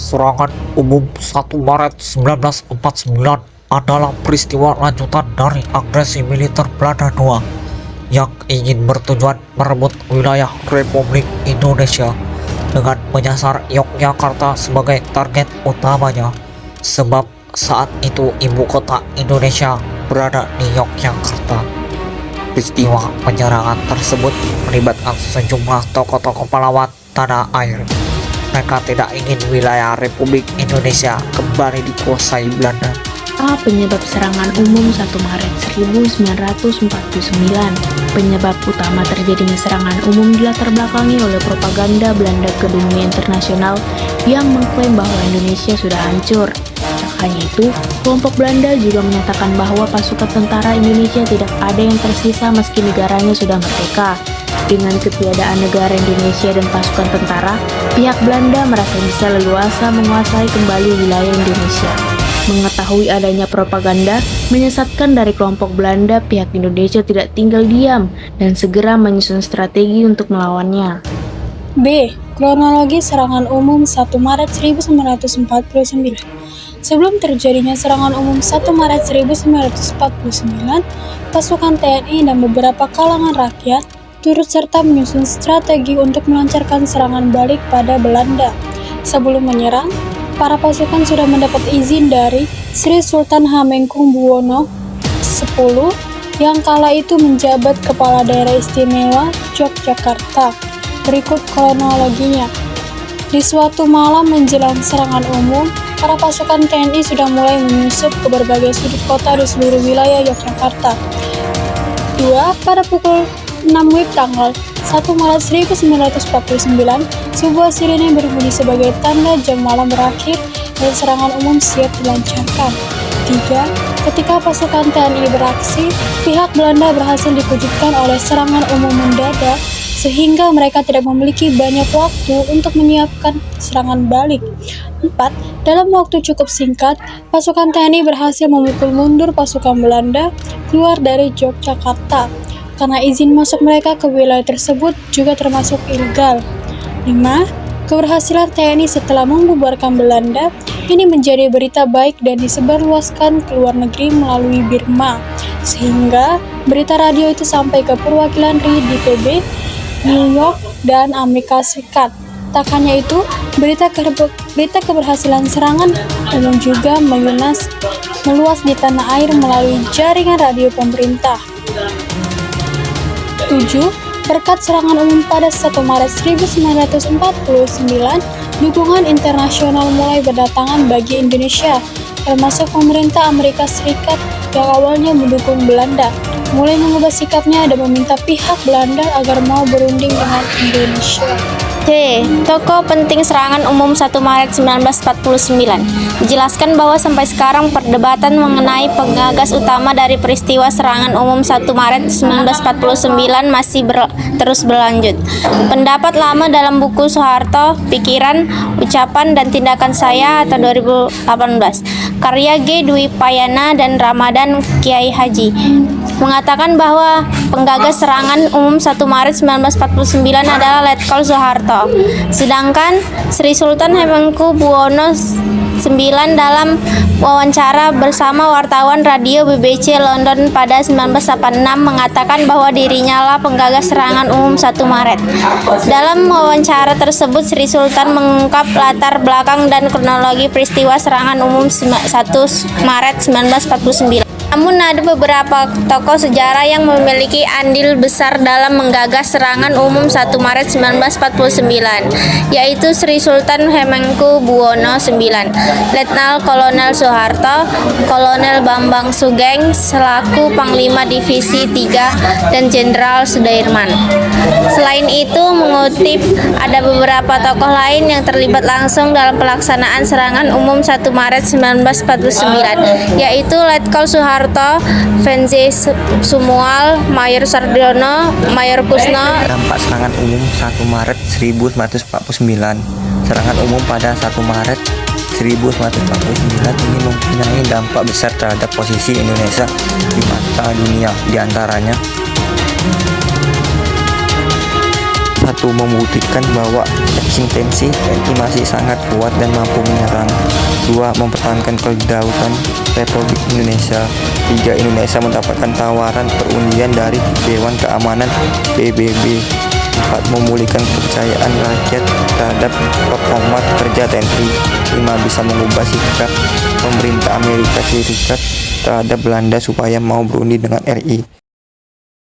Serangan umum 1 Maret 1949 adalah peristiwa lanjutan dari agresi militer Belanda II yang ingin bertujuan merebut wilayah Republik Indonesia dengan menyasar Yogyakarta sebagai target utamanya, sebab saat itu ibu kota Indonesia berada di Yogyakarta. Peristiwa penyerangan tersebut melibatkan sejumlah tokoh-tokoh pahlawan tanah air. Mereka tidak ingin wilayah Republik Indonesia kembali dikuasai Belanda. Penyebab serangan umum 1 Maret 1949. Penyebab utama terjadinya serangan umum dilatar belakangi oleh propaganda Belanda ke dunia internasional yang mengklaim bahwa Indonesia sudah hancur. Tak hanya itu, kelompok Belanda juga menyatakan bahwa pasukan tentara Indonesia tidak ada yang tersisa meski negaranya sudah merdeka. Dengan ketiadaan negara Indonesia dan pasukan tentara, pihak Belanda merasa bisa leluasa menguasai kembali wilayah Indonesia. Mengetahui adanya propaganda menyesatkan dari kelompok Belanda, pihak Indonesia tidak tinggal diam dan segera menyusun strategi untuk melawannya. B. Kronologi serangan umum 1 Maret 1949. Sebelum terjadinya serangan umum 1 Maret 1949, pasukan TNI dan beberapa kalangan rakyat turut serta menyusun strategi untuk melancarkan serangan balik pada Belanda. Sebelum menyerang, para pasukan sudah mendapat izin dari Sri Sultan Hamengkubuwono X yang kala itu menjabat Kepala Daerah Istimewa Yogyakarta. Berikut kronologinya. Di suatu malam menjelang serangan umum, para pasukan TNI sudah mulai menyusup ke berbagai sudut kota di seluruh wilayah Yogyakarta. 2. Pada pukul 6 WIB tanggal 1 Maret 1949, sebuah sirene berbunyi sebagai tanda jam malam berakhir dan serangan umum siap dilancarkan. 3. Ketika pasukan TNI beraksi, pihak Belanda berhasil dikejutkan oleh serangan umum mendadak sehingga mereka tidak memiliki banyak waktu untuk menyiapkan serangan balik. 4. Dalam waktu cukup singkat, pasukan TNI berhasil memukul mundur pasukan Belanda keluar dari Yogyakarta, karena izin masuk mereka ke wilayah tersebut juga termasuk ilegal. 5. Keberhasilan TNI setelah membubarkan Belanda ini menjadi berita baik dan disebarluaskan ke luar negeri melalui Birma, sehingga berita radio itu sampai ke perwakilan RI di PB, New York, dan Amerika Serikat. Tak hanya itu, berita keberhasilan serangan umum juga meluas di tanah air melalui jaringan radio pemerintah. 7. Berkat serangan umum pada 1 Maret 1949, dukungan internasional mulai berdatangan bagi Indonesia, termasuk pemerintah Amerika Serikat yang awalnya mendukung Belanda, mulai mengubah sikapnya dan meminta pihak Belanda agar mau berunding dengan Indonesia. C. Tokoh penting serangan umum 1 Maret 1949. Dijelaskan bahwa sampai sekarang perdebatan mengenai penggagas utama dari peristiwa serangan umum 1 Maret 1949 masih terus berlanjut. Pendapat lama dalam buku Soeharto, Pikiran, Ucapan, dan Tindakan Saya atau 2018, karya G. Dwi Payana dan Ramadan Kiai Haji, mengatakan bahwa penggagas serangan umum 1 Maret 1949 adalah Letkol Soeharto. Sedangkan Sri Sultan Hamengkubuwono IX dalam wawancara bersama wartawan radio BBC London pada 1986 mengatakan bahwa dirinya lah penggagas serangan umum 1 Maret. Dalam wawancara tersebut, Sri Sultan mengungkap latar belakang dan kronologi peristiwa serangan umum 1 Maret 1949. Namun ada beberapa tokoh sejarah yang memiliki andil besar dalam menggagas serangan umum 1 Maret 1949, yaitu Sri Sultan Hamengkubuwono IX, Letnan Kolonel Soeharto, Kolonel Bambang Sugeng selaku Panglima Divisi 3, dan Jenderal Sudirman. Selain itu, mengutip ada beberapa tokoh lain yang terlibat langsung dalam pelaksanaan serangan umum 1 Maret 1949, yaitu Letkol Soeharto, Venzi Sumual, Mayor Sardiono, Mayor Kusno. Dampak serangan umum 1 Maret 1949. Serangan umum pada 1 Maret 1949 ini mempunyai dampak besar terhadap posisi Indonesia di mata dunia, diantaranya: 1. Membuktikan bahwa semakin tensi, TNI masih sangat kuat dan mampu menyerang. 2. Mempertahankan kedaulatan Republik Indonesia. 3. Indonesia mendapatkan tawaran perundian dari Dewan Keamanan PBB. 4. Memulihkan kepercayaan rakyat terhadap performa kerja TNI. 5. Bisa mengubah sikap pemerintah Amerika Serikat terhadap Belanda supaya mau berundi dengan RI.